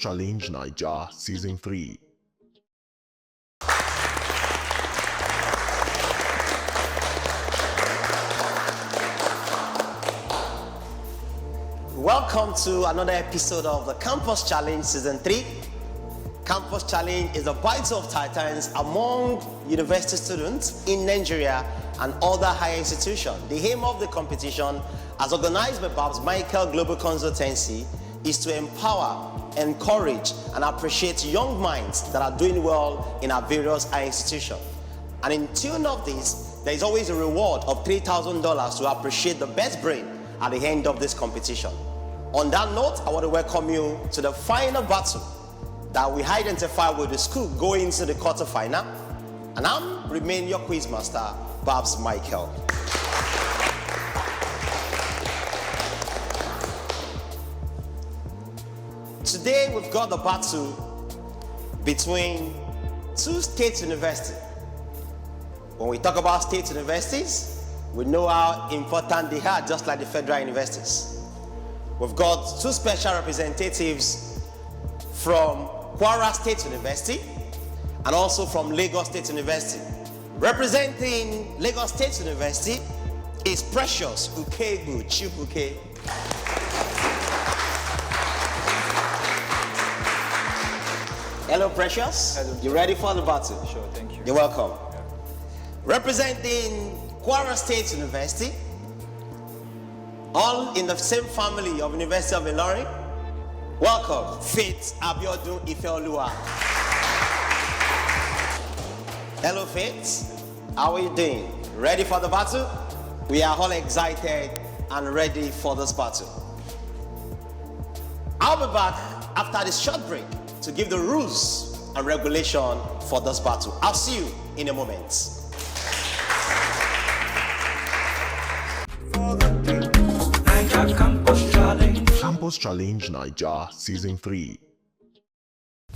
Challenge Naija Season 3. Welcome to another episode of the Campus Challenge Season 3. Campus Challenge is a battle of titans among university students in Nigeria and other higher institutions. The aim of the competition, as organized by Babs Michael Global Consultancy, is to empower, encourage, and appreciate young minds that are doing well in our various higher institutions. And in tune of this, there is always a reward of $3,000 to appreciate the best brain at the end of this competition. On that note, I want to welcome you to the final battle that we identify with the school going into the quarterfinal. And I'm remain your quiz master, Babs Michael. Today we've got the battle between two state universities. When we talk about state universities, we know how important they are, just like the federal universities. We've got two special representatives from Kwara State University and also from Lagos State University. Representing Lagos State University is Precious Ukegbu Chibuke. Hello, Precious. Hello. You ready for the battle? Sure, thank you. You're welcome. Yeah. Representing Kwara State University, all in the same family of University of Ilorin, welcome, Faith Abiodun Ifeoluwa. Hello, Faith. How are you doing? Ready for the battle? We are all excited and ready for this battle. I'll be back after this short break to give the rules and regulation for this battle. I'll see you in a moment. Campus Challenge Naija Season 3.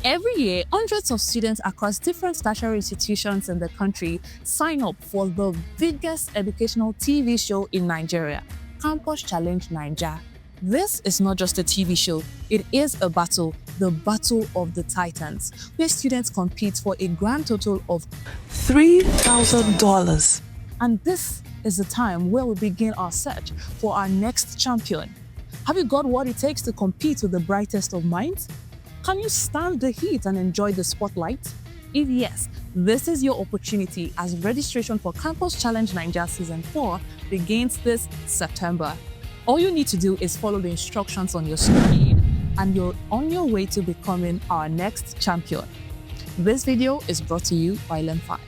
Every year, hundreds of students across different tertiary institutions in the country sign up for the biggest educational TV show in Nigeria, Campus Challenge Naija. This is not just a TV show, it is a battle, the Battle of the Titans, where students compete for a grand total of $3,000. And this is the time where we begin our search for our next champion. Have you got what it takes to compete with the brightest of minds? Can you stand the heat and enjoy the spotlight? If yes, this is your opportunity as registration for Campus Challenge Naija Season 4 begins this September. All you need to do is follow the instructions on your screen and you're on your way to becoming our next champion. This video is brought to you by Learn5.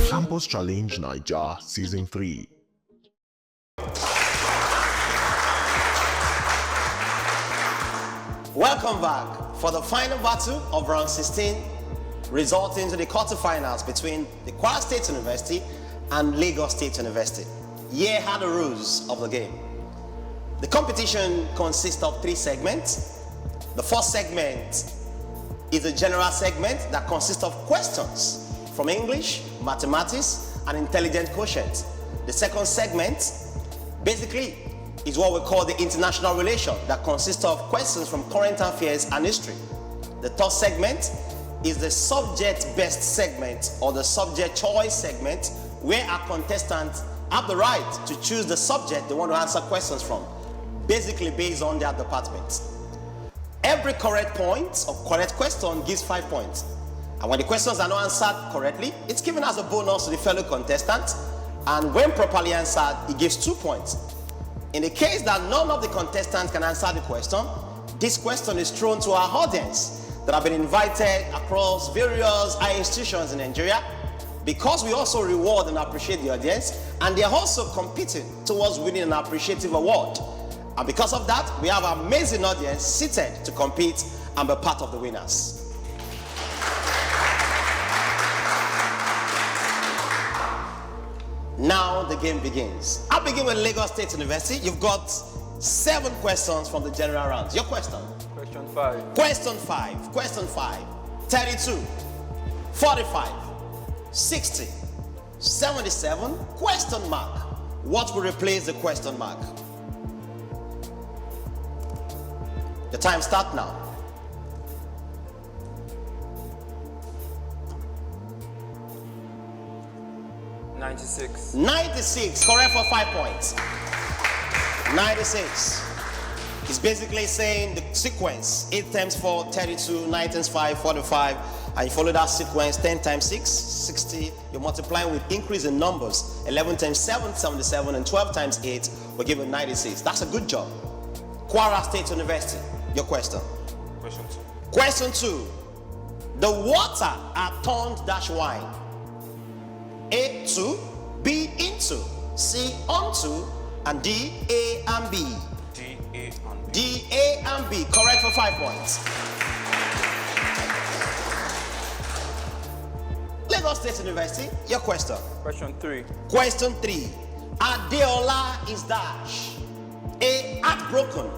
Campus Challenge Naija Season 3. Welcome back for the final battle of round 16, resulting in the quarterfinals between the Kwara State University and Lagos State University. Here are the rules of the game. The competition consists of 3 segments. The first segment is a general segment that consists of questions from English, mathematics, and intelligent quotient. The second segment basically is what we call the international relation that consists of questions from current affairs and history. The third segment is the subject-based segment or the subject choice segment where our contestants have the right to choose the subject they want to answer questions from, basically based on their department. Every correct point or correct question gives 5 points. And when the questions are not answered correctly, it's given as a bonus to the fellow contestant. And when properly answered, it gives 2 points. In the case that none of the contestants can answer the question, this question is thrown to our audience that have been invited across various high institutions in Nigeria, because we also reward and appreciate the audience, and they are also competing towards winning an appreciative award. And because of that, we have an amazing audience seated to compete and be part of the winners. Now the game begins. I'll begin with Lagos State University. You've got 7 questions from the general round. Your question? Question 5. Question 5. Question 5. 32, 45, 60, 77, question mark. What will replace the question mark? The time starts now. 96. 96, correct for 5 points. 96. It's basically saying the sequence 8 times 4, 32, 9 times 5, 45, and you follow that sequence 10 times 6, 60. You're multiplying with increase in numbers. 11 times 7, 77, and 12 times 8 will give you 96. That's a good job. Kwara State University, your question. Question 2. Question 2. The water are turned dash wine. A to, B into, C onto, and D, A and B. D, A, and B. D, A and B, correct for 5 points. Lagos State University, your question. Question 3. Question 3. Adeola is dash. A, heartbroken.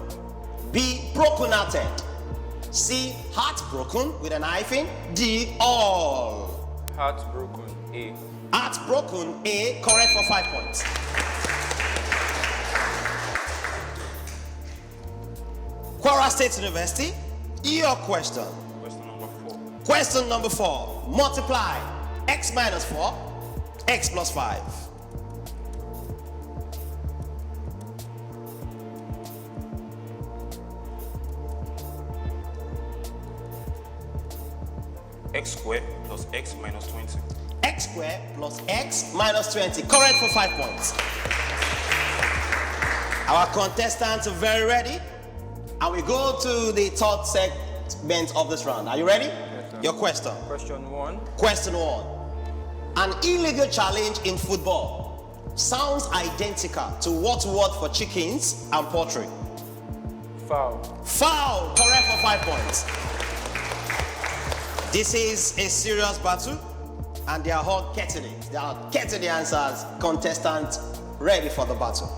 B, broken-hearted. C, heartbroken with an hyphen. D, all. Heartbroken. A. Heartbroken, A, correct for 5 points. Kwara State University, your question. Question number 4. Question number 4. Multiply x minus 4, x plus 5. X squared plus X minus 20. X squared plus x minus 20. Correct for 5 points. Our contestants are very ready. And we go to the third segment of this round. Are you ready? Yes, sir. Your question. Question 1. Question 1. An illegal challenge in football sounds identical to what word for chickens and poultry? Foul. Foul. Correct for 5 points. This is a serious battle, and they are all getting it. They are getting the answers. Contestants ready for the battle.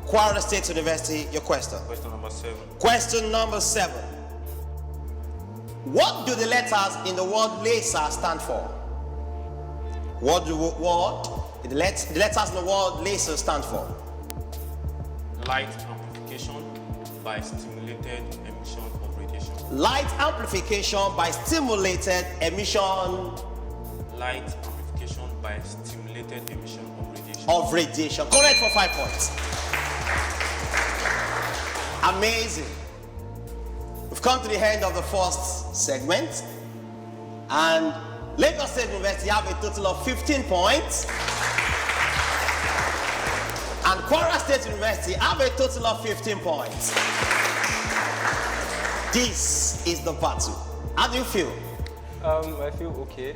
Kwara State University, your question. Question number 7. Question number 7. What do the letters in the word LASU stand for? What do the letters in the word LASU stand for? Light amplification by stimulated emission of radiation. Light amplification by stimulated emission Light amplification by stimulated emission of radiation. of radiation. Correct for 5 points. Amazing. We've come to the end of the first segment, and Lagos State University have a total of 15 points, and Kwara State University have a total of 15 points. This is the battle. How do you feel? I feel okay.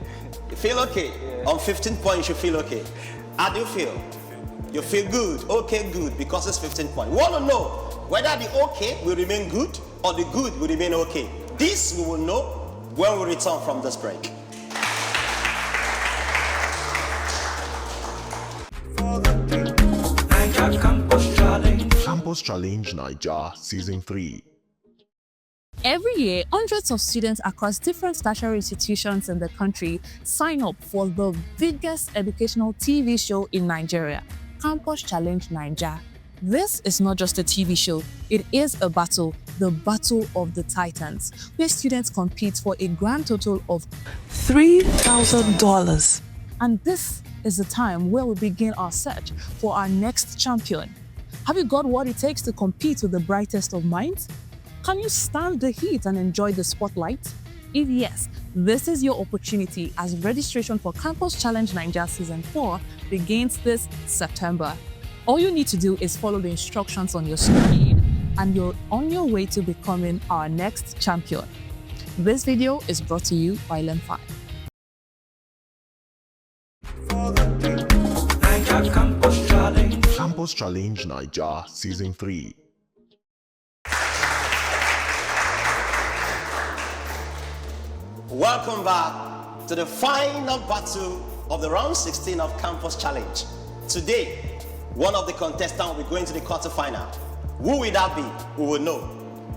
You feel okay? Yeah. On 15 points, you feel okay. How do you feel? You feel good. Okay, good, because it's 15 points. We want to know whether the okay will remain good or the good will remain okay. This we will know when we return from this break. Campus Challenge Naija Season 3. Every year, hundreds of students across different tertiary institutions in the country sign up for the biggest educational TV show in Nigeria, Campus Challenge Naija. This is not just a TV show, it is a battle, the Battle of the Titans, where students compete for a grand total of $3,000. And this is the time where we begin our search for our next champion. Have you got what it takes to compete with the brightest of minds? Can you stand the heat and enjoy the spotlight? If yes, this is your opportunity as registration for Campus Challenge Naija Season 4 begins this September. All you need to do is follow the instructions on your screen and you're on your way to becoming our next champion. This video is brought to you by Len5. Campus Challenge Naija Season 3. Welcome back to the final battle of the round 16 of Campus Challenge. Today, one of the contestants will be going to the quarterfinal. Who will that be? We will know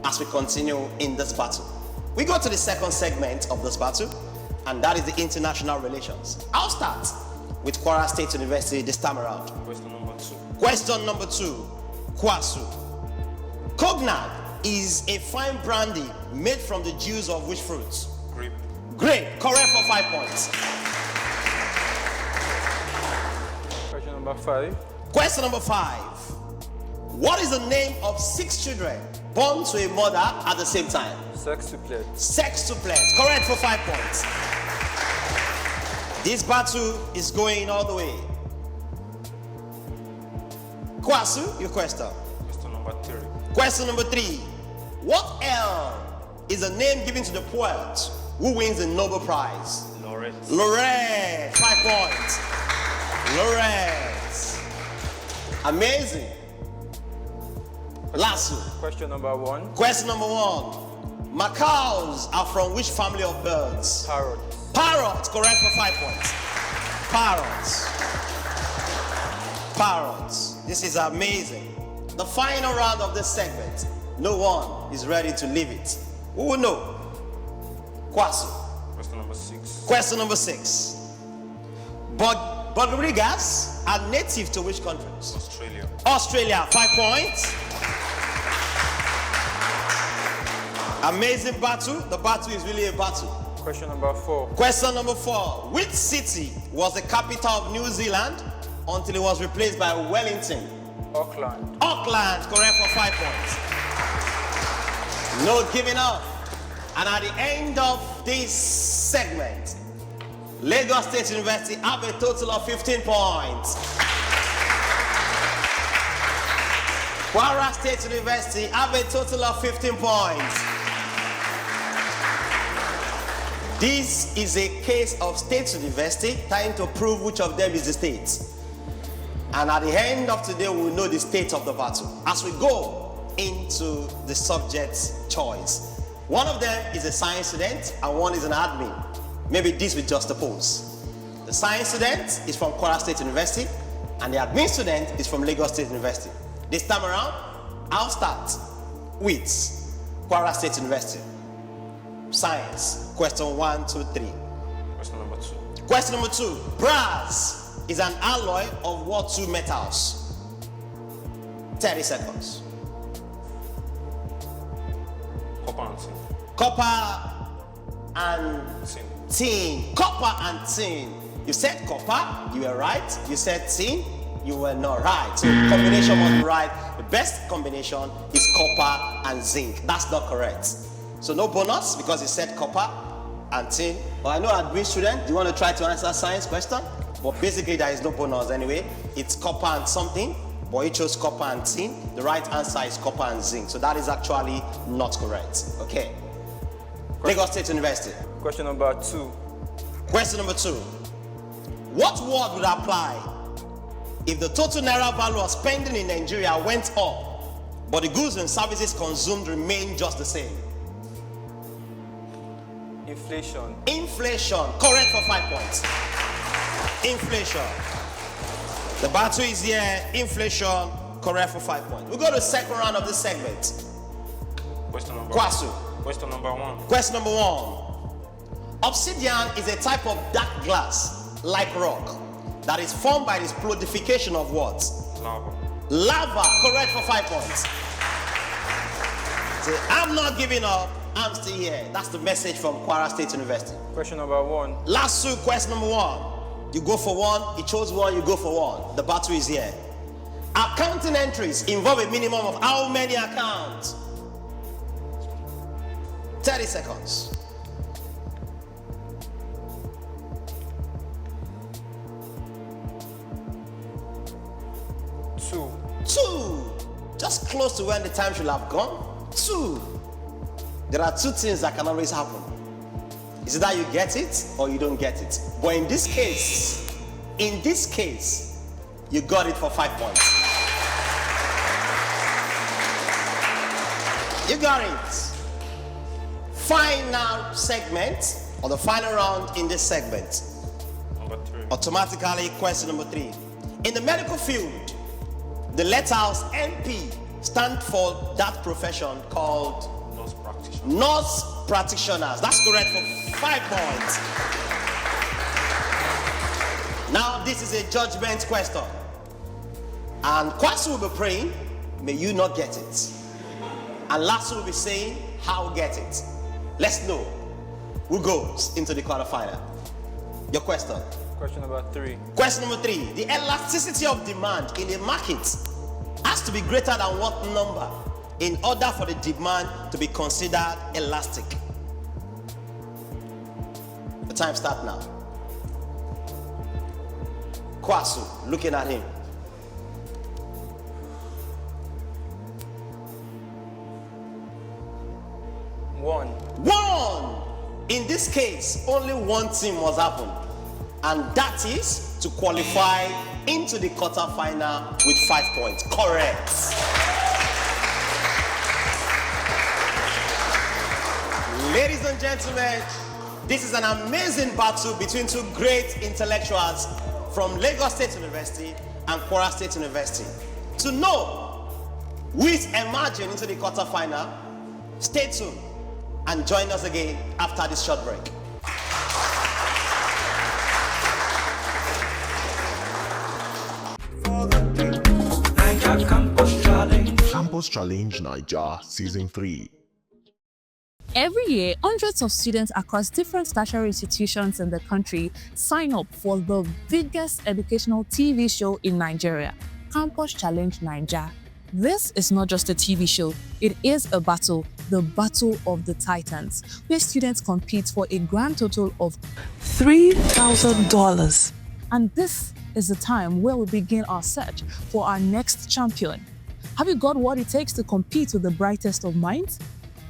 as we continue in this battle. We go to the second segment of this battle, and that is the international relations. I'll start with Kwara State University this time around. Question number 2. Question number 2, KWASU. Cognac is a fine brandy made from the juice of which fruit? Grape. Grape. Correct for 5 points. Question number 5. Question number 5. What is the name of 6 children born to a mother at the same time? Sextuplet. Sextuplet. Correct for 5 points. This battle is going all the way. KWASU, your question. Question number 3. Question number 3. What L is a name given to the poet who wins the Nobel Prize? Laureate. Laureate. 5 points. Laureate. Amazing. LASU. Question number 1. Question number 1. Macaws are from which family of birds? Parrot. Parrots. Correct for 5 points. Parrots. Parrots. This is amazing. The final round of this segment. No one is ready to leave it. Who will know? KWASU. Question number 6. Question number 6. Rodriguez are native to which countries? Australia. Australia. 5 points. Amazing battle. The battle is really a battle. Question number 4. Question number 4. Which city was the capital of New Zealand until it was replaced by Wellington? Auckland. Auckland. Correct for 5 points. No giving up. And at the end of this segment, Lagos State University have a total of 15 points. Kwara State University have a total of 15 points. This is a case of state university trying to prove which of them is the state. And at the end of today, we will know the state of the battle as we go into the subject choice. One of them is a science student and one is an admin. Maybe this will just oppose. The science student is from Kwara State University and the admin student is from Lagos State University. This time around, I'll start with Kwara State University. Science. Question 1, 2, 3. Question number 2. Question number 2. Brass is an alloy of what 2 metals? 30 seconds. Copper and tin. Copper and Tin. tin. Copper and tin. You said copper, you were right. You said tin, you were not right. So combination must be right. The best combination is copper and zinc. That's not correct. So no bonus because you said copper and tin. But I know admin student, do you want to try to answer science question? But basically there is no bonus anyway. It's copper and something, but you chose copper and tin. The right answer is copper and zinc. So that is actually not correct. Okay. Lagos State University. Question number 2. Question number 2. What word would apply if the total naira value of spending in Nigeria went up, but the goods and services consumed remained just the same? Inflation. Inflation. Correct for 5 points. Inflation. The battle is here. Inflation. Correct for 5 points. We go to the second round of this segment. Question number KWASU. Question number 1. Question number 1. Obsidian is a type of dark glass, like rock, that is formed by the solidification of what? Lava. Lava. Correct for 5 points. So I'm not giving up. I'm still here. That's the message from Kwara State University. Question number 1. LASU, question number 1. You go for 1, he chose 1, you go for 1. The battle is here. Accounting entries involve a minimum of how many accounts? 30 seconds. 2. 2. Just close to when the time should have gone. 2. There are 2 things that can always happen. Is it that you get it or you don't get it? But in this case, you got it for 5 points. You got it. Final segment, or the final round in this segment. Number 3. Automatically, question number 3. In the medical field, the letters NP stand for that profession called Nurse practitioner. nurse practitioners. That's correct for 5 points. Now, this is a judgment question. And KWASU will be praying, may you not get it. And LASU will be saying how we get it. Let's know who goes into the quarterfinal. Your question. Question number 3. Question number 3. The elasticity of demand in a market has to be greater than what number in order for the demand to be considered elastic? The time starts now. KWASU, looking at him. 1. 1. In this case, only one thing must happen, and that is to qualify into the quarterfinal with 5 points. Correct. Ladies and gentlemen, this is an amazing battle between two great intellectuals from Lagos State University and Kwara State University. To know who is emerging into the quarterfinal, stay tuned and join us again after this short break. Campus Challenge Naija Season 3. Every year, hundreds of students across different tertiary institutions in the country sign up for the biggest educational TV show in Nigeria, Campus Challenge Naija. This is not just a TV show, it is a battle, the Battle of the Titans, where students compete for a grand total of $3,000. And this is the time where we begin our search for our next champion. Have you got what it takes to compete with the brightest of minds?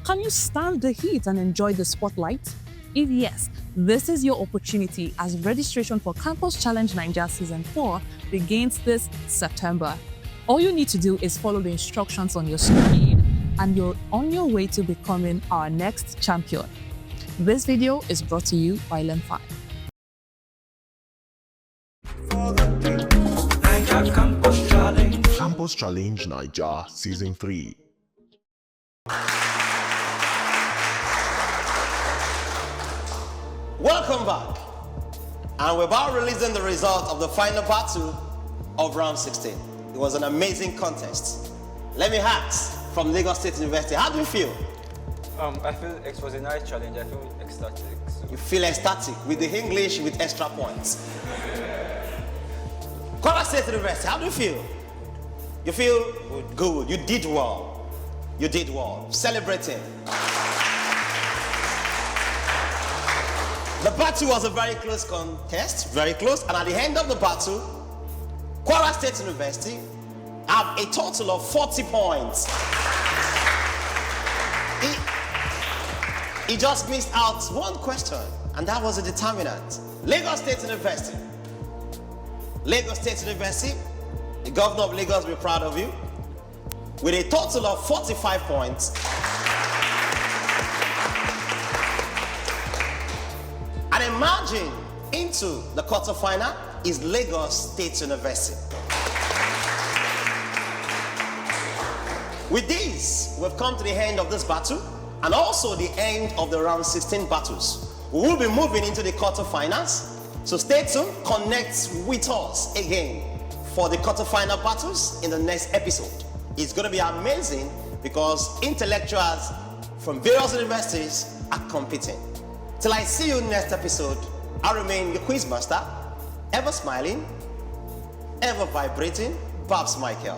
Can you stand the heat and enjoy the spotlight? If yes, this is your opportunity as registration for Campus Challenge Naija Season 4 begins this September. All you need to do is follow the instructions on your screen and you're on your way to becoming our next champion. This video is brought to you by Len5. Campus Challenge Naija Season 3. Welcome back. And we're about releasing the result of the final battle of round 16. It was an amazing contest. Let me ask from Lagos State University, how do you feel? I feel it was a nice challenge. I feel ecstatic. So. You feel ecstatic with the English with extra points. Kwara State University, how do you feel? You feel good. You did well. You did well. Celebrating. The battle was a very close contest, very close, and at the end of the battle, Kwara State University have a total of 40 points. He just missed out one question, and that was a determinant. Lagos State University. Lagos State University, the governor of Lagos will be proud of you. With a total of 45 points, and emerging into the quarterfinal is Lagos State University. With this, we've come to the end of this battle and also the end of the round 16 battles. We will be moving into the quarterfinals, so stay tuned, connect with us again for the quarterfinal battles in the next episode. It's going to be amazing because intellectuals from various universities are competing. Till I see you next episode, I remain your quiz master, ever smiling, ever vibrating, Babs Michael.